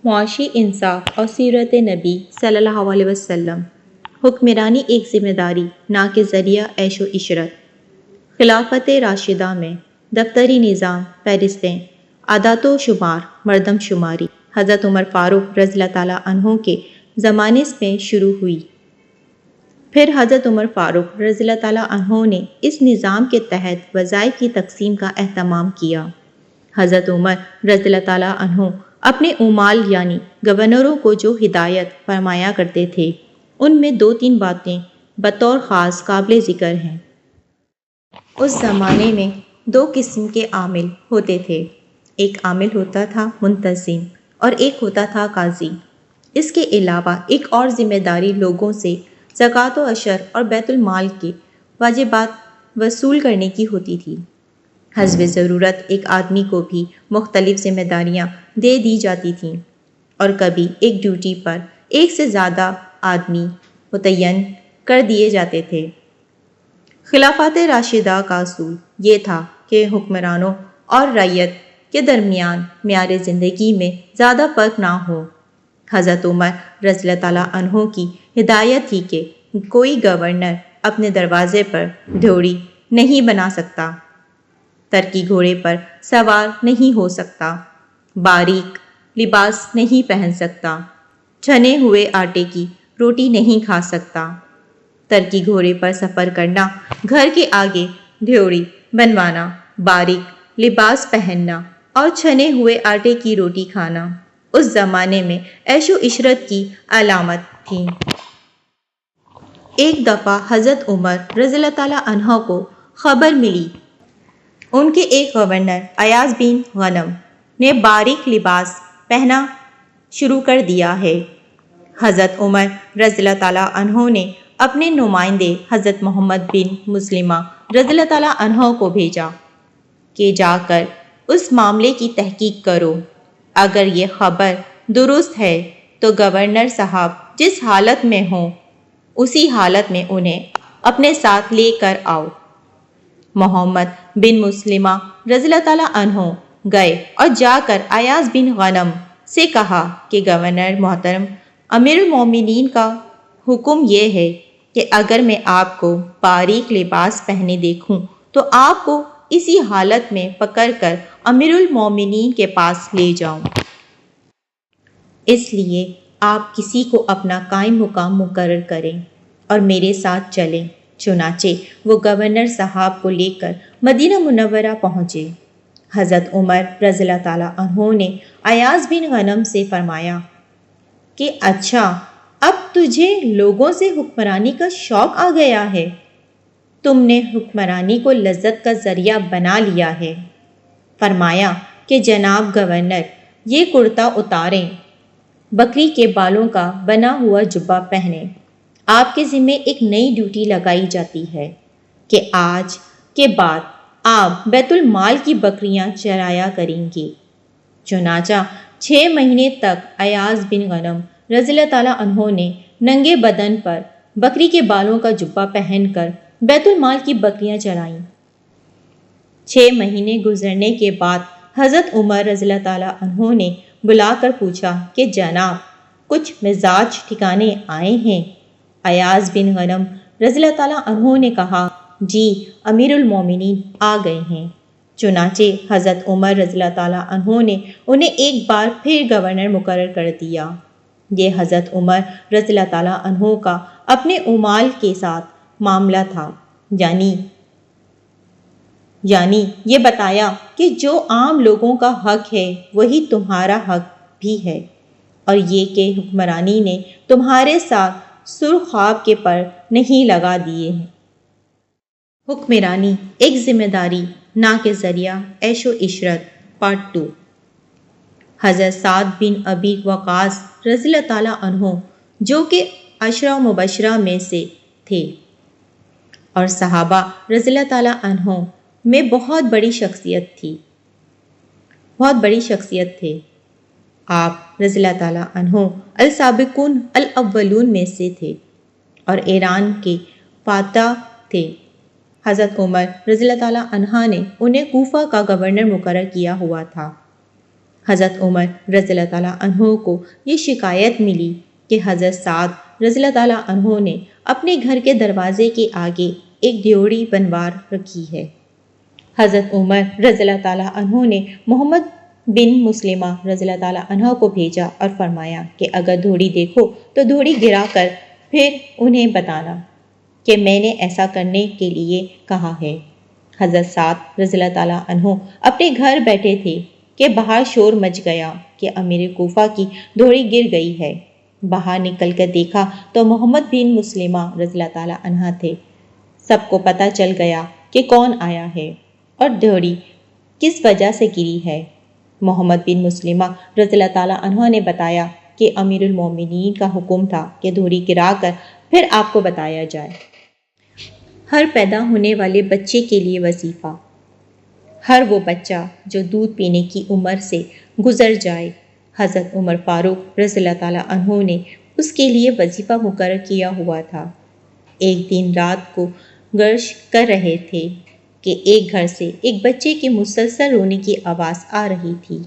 معاشی انصاف اور سیرت نبی صلی اللہ علیہ وسلم۔ حکمرانی ایک ذمہ داری نہ کہ ذریعہ عیش و عشرت۔ خلافت راشدہ میں دفتری نظام، فہرستیں، عادات و شمار، مردم شماری حضرت عمر فاروق رضی اللہ تعالیٰ عنہ کے زمانے میں شروع ہوئی۔ پھر حضرت عمر فاروق رضی اللہ تعالیٰ عنہ نے اس نظام کے تحت وظائف کی تقسیم کا اہتمام کیا۔ حضرت عمر رضی اللہ تعالیٰ عنہ اپنے عمال یعنی گورنروں کو جو ہدایت فرمایا کرتے تھے ان میں 2-3 باتیں بطور خاص قابل ذکر ہیں۔ اس زمانے میں 2 قسم کے عامل ہوتے تھے، ایک عامل ہوتا تھا منتظم اور ایک ہوتا تھا قاضی۔ اس کے علاوہ ایک اور ذمہ داری لوگوں سے زکوٰۃ و عشر اور بیت المال کے واجبات وصول کرنے کی ہوتی تھی۔ حسب ضرورت ایک آدمی کو بھی مختلف ذمہ داریاں دے دی جاتی تھیں اور کبھی ایک ڈیوٹی پر ایک سے زیادہ آدمی متعین کر دیے جاتے تھے۔ خلافت راشدہ کا اصول یہ تھا کہ حکمرانوں اور رعیت کے درمیان معیار زندگی میں زیادہ فرق نہ ہو۔ حضرت عمر رضی اللہ تعالیٰ عنہ کی ہدایت تھی کہ کوئی گورنر اپنے دروازے پر ڈھوڑی نہیں بنا سکتا، ترکی گھوڑے پر سوار نہیں ہو سکتا، باریک لباس نہیں پہن سکتا، چھنے ہوئے آٹے کی روٹی نہیں کھا سکتا۔ ترکی گھوڑے پر سفر کرنا، گھر کے آگے ڈھوڑی بنوانا، باریک لباس پہننا اور چھنے ہوئے آٹے کی روٹی کھانا اس زمانے میں عیش و عشرت کی علامت تھی۔ ایک دفعہ حضرت عمر رضی اللہ تعالیٰ عنہ کو خبر ملی ان کے ایک گورنر ایاز بن غنم نے باریک لباس پہننا شروع کر دیا ہے۔ حضرت عمر رضی اللہ تعالیٰ عنہ نے اپنے نمائندے حضرت محمد بن مسلمہ رضی اللہ تعالیٰ عنہ کو بھیجا کہ جا کر اس معاملے کی تحقیق کرو، اگر یہ خبر درست ہے تو گورنر صاحب جس حالت میں ہوں اسی حالت میں انہیں اپنے ساتھ لے کر آؤ۔ محمد بن مسلمہ رضی اللہ تعالیٰ عنہ گئے اور جا کر ایاز بن غنم سے کہا کہ گورنر محترم، امیر المومنین کا حکم یہ ہے کہ اگر میں آپ کو باریک لباس پہنے دیکھوں تو آپ کو اسی حالت میں پکڑ کر امیر المومنین کے پاس لے جاؤں۔ اس لیے آپ کسی کو اپنا قائم مقام مقرر کریں اور میرے ساتھ چلیں۔ چنانچہ وہ گورنر صاحب کو لے کر مدینہ منورہ پہنچے۔ حضرت عمر رضی اللہ تعالیٰ عنہ نے ایاز بن غنم سے فرمایا کہ اچھا، اب تجھے لوگوں سے حکمرانی کا شوق آ گیا ہے، تم نے حکمرانی کو لذت کا ذریعہ بنا لیا ہے۔ فرمایا کہ جناب گورنر، یہ کرتا اتاریں، بکری کے بالوں کا بنا ہوا جبہ پہنیں، آپ کے ذمہ ایک نئی ڈیوٹی لگائی جاتی ہے کہ آج کے بعد آپ بیت المال کی بکریاں چرایا کریں گے۔ چنانچہ 6 مہینے تک ایاز بن غنم رضی اللہ تعالیٰ عنہ نے ننگے بدن پر بکری کے بالوں کا جبہ پہن کر بیت المال کی بکریاں چرائیں۔ 6 مہینے گزرنے کے بعد حضرت عمر رضی اللہ تعالیٰ عنہ نے بلا کر پوچھا کہ جناب، کچھ مزاج ٹھکانے آئے ہیں؟ ایاز بن غنم رضی اللہ تعالیٰ عنہ نے کہا، جی امیر المومنین آ گئے ہیں۔ چنانچہ حضرت عمر رضی اللہ تعالیٰ عنہ نے انہیں ایک بار پھر گورنر مقرر کر دیا۔ یہ حضرت عمر رضی اللہ تعالیٰ عنہ کا اپنے عمال کے ساتھ معاملہ تھا، یعنی یہ بتایا کہ جو عام لوگوں کا حق ہے وہی تمہارا حق بھی ہے، اور یہ کہ حکمرانی نے تمہارے ساتھ سرخ خواب کے پر نہیں لگا دیے ہیں۔ حکمرانی ایک ذمہ داری نہ کہ ذریعہ عیش و عشرت، پارٹ 2۔ حضرت سعد بن ابی وقاص رضی اللہ تعالیٰ عنہ جو کہ عشرہ مبشرہ میں سے تھے اور صحابہ رضی اللہ تعالیٰ عنہ میں بہت بڑی شخصیت تھے۔ آپ رضی اللہ تعالیٰ عنہ السابقون الاولون میں سے تھے اور ایران کے فاتح تھے۔ حضرت عمر رضی اللہ تعالیٰ عنہ نے انہیں کوفہ کا گورنر مقرر کیا ہوا تھا۔ حضرت عمر رضی اللہ تعالیٰ عنہ کو یہ شکایت ملی کہ حضرت سعد رضی اللہ تعالیٰ عنہ نے اپنے گھر کے دروازے کے آگے ایک ڈیوڑی بنوا رکھی ہے۔ حضرت عمر رضی اللہ تعالیٰ عنہ نے محمد بن مسلمہ رضی اللہ تعالیٰ عنہ کو بھیجا اور فرمایا کہ اگر دھوڑی دیکھو تو دھوڑی گرا کر پھر انہیں بتانا کہ میں نے ایسا کرنے کے لیے کہا ہے۔ حضرت سعد رضی اللہ تعالیٰ عنہ اپنے گھر بیٹھے تھے کہ باہر شور مچ گیا کہ امیر کوفہ کی دھوڑی گر گئی ہے۔ باہر نکل کر دیکھا تو محمد بن مسلمہ رضی اللہ تعالیٰ عنہ تھے۔ سب کو پتہ چل گیا کہ کون آیا ہے اور دھوڑی کس وجہ سے گری ہے۔ محمد بن مسلمہ رضی اللہ تعالیٰ عنہ نے بتایا کہ امیر المومنین کا حکم تھا کہ دھوڑی گرا کر پھر آپ کو بتایا جائے۔ ہر پیدا ہونے والے بچے کے لیے وظیفہ۔ ہر وہ بچہ جو دودھ پینے کی عمر سے گزر جائے، حضرت عمر فاروق رضی اللہ تعالیٰ عنہ نے اس کے لیے وظیفہ مقرر کیا ہوا تھا۔ ایک دن رات کو گرش کر رہے تھے کہ ایک گھر سے ایک بچے کے مسلسل رونے کی آواز آ رہی تھی۔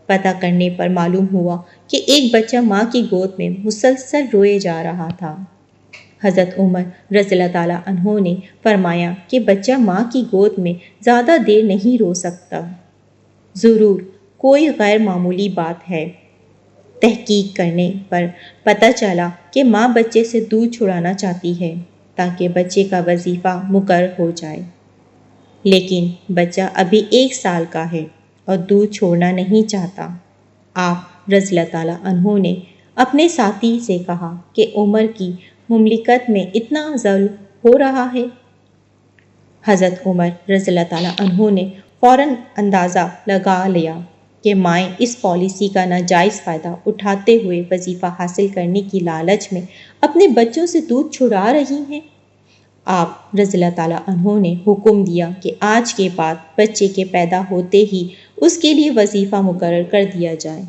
پتہ کرنے پر معلوم ہوا کہ ایک بچہ ماں کی گود میں مسلسل روئے جا رہا تھا۔ حضرت عمر رضی اللہ تعالیٰ عنہ نے فرمایا کہ بچہ ماں کی گود میں زیادہ دیر نہیں رو سکتا، ضرور کوئی غیر معمولی بات ہے۔ تحقیق کرنے پر پتہ چلا کہ ماں بچے سے دودھ چھڑانا چاہتی ہے تاکہ بچے کا وظیفہ مقرر ہو جائے، لیکن بچہ ابھی 1 سال کا ہے اور دودھ چھوڑنا نہیں چاہتا۔ آپ رضی اللہ تعالیٰ عنہ نے اپنے ساتھی سے کہا کہ عمر کی مملکت میں اتنا ظلم ہو رہا ہے۔ حضرت عمر رضی اللہ تعالیٰ عنہ نے فوراً اندازہ لگا لیا کہ مائیں اس پالیسی کا ناجائز فائدہ اٹھاتے ہوئے وظیفہ حاصل کرنے کی لالچ میں اپنے بچوں سے دودھ چھڑا رہی ہیں۔ آپ رضی اللہ تعالیٰ عنہ نے حکم دیا کہ آج کے بعد بچے کے پیدا ہوتے ہی اس کے لیے وظیفہ مقرر کر دیا جائے۔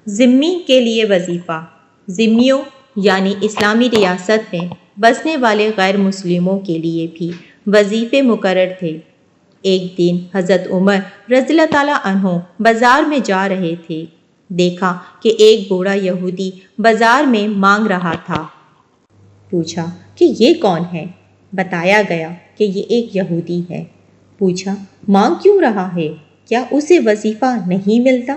ذمی کے لیے وظیفہ۔ ذمیوں یعنی اسلامی ریاست میں بسنے والے غیر مسلموں کے لیے بھی وظیفے مقرر تھے۔ ایک دن حضرت عمر رضی اللہ تعالیٰ عنہ بازار میں جا رہے تھے۔ دیکھا کہ ایک بوڑھا یہودی بازار میں مانگ رہا تھا۔ پوچھا کہ یہ کون ہے؟ بتایا گیا کہ یہ ایک یہودی ہے۔ پوچھا مانگ کیوں رہا ہے؟ کیا اسے وظیفہ نہیں ملتا؟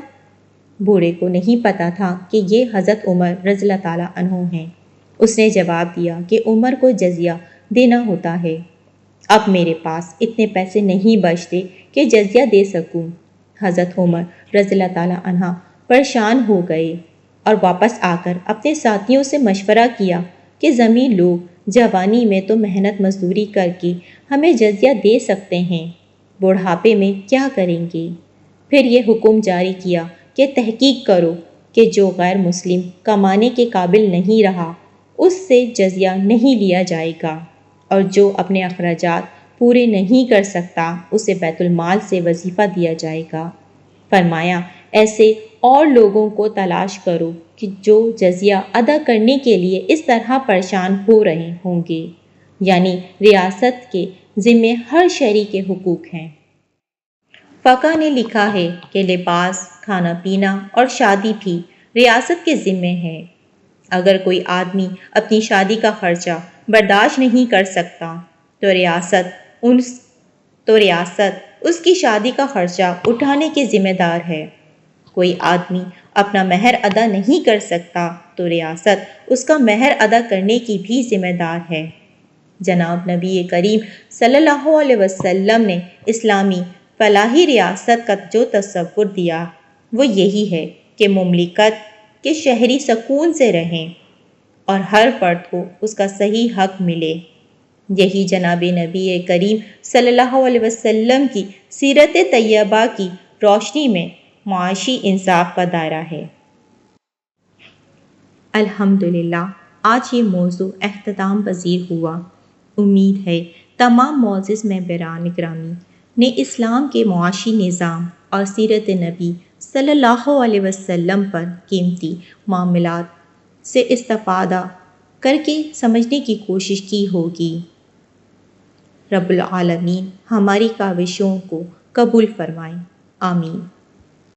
بوڑھے کو نہیں پتا تھا کہ یہ حضرت عمر رضی اللہ تعالیٰ عنہ ہیں۔ اس نے جواب دیا کہ عمر کو جزیہ دینا ہوتا ہے۔ اب میرے پاس اتنے پیسے نہیں بچتے کہ جزیہ دے سکوں۔ حضرت عمر رضی اللہ تعالیٰ عنہ پریشان ہو گئے اور واپس آ کر اپنے ساتھیوں سے مشورہ کیا کہ زمین لوگ جوانی میں تو محنت مزدوری کر کے ہمیں جزیہ دے سکتے ہیں، بڑھاپے میں کیا کریں گے؟ پھر یہ حکم جاری کیا کہ تحقیق کرو کہ جو غیر مسلم کمانے کے قابل نہیں رہا اس سے جزیہ نہیں لیا جائے گا، اور جو اپنے اخراجات پورے نہیں کر سکتا اسے بیت المال سے وظیفہ دیا جائے گا۔ فرمایا ایسے اور لوگوں کو تلاش کرو کہ جو جزیہ ادا کرنے کے لیے اس طرح پریشان ہو رہے ہوں گے، یعنی ریاست کے ذمے ہر شہری کے حقوق ہیں۔ فقہ نے لکھا ہے کہ لباس، کھانا پینا اور شادی بھی ریاست کے ذمے ہے۔ اگر کوئی آدمی اپنی شادی کا خرچہ برداشت نہیں کر سکتا تو ریاست اس کی شادی کا خرچہ اٹھانے کے ذمہ دار ہے۔ کوئی آدمی اپنا مہر ادا نہیں کر سکتا تو ریاست اس کا مہر ادا کرنے کی بھی ذمہ دار ہے۔ جناب نبی کریم صلی اللہ علیہ وسلم نے اسلامی فلاحی ریاست کا جو تصور دیا وہ یہی ہے کہ مملکت کے شہری سکون سے رہیں اور ہر فرد کو اس کا صحیح حق ملے۔ یہی جناب نبی کریم صلی اللہ علیہ وسلم کی سیرت طیبہ کی روشنی میں معاشی انصاف کا دائرہ ہے۔ الحمدللہ آج یہ موضوع اختتام پذیر ہوا۔ امید ہے تمام معزز ممبران گرامی نے اسلام کے معاشی نظام اور سیرت نبی صلی اللہ علیہ وسلم پر قیمتی معاملات سے استفادہ کر کے سمجھنے کی کوشش کی ہوگی۔ رب العالمین ہماری کاوشوں کو قبول فرمائے، آمین۔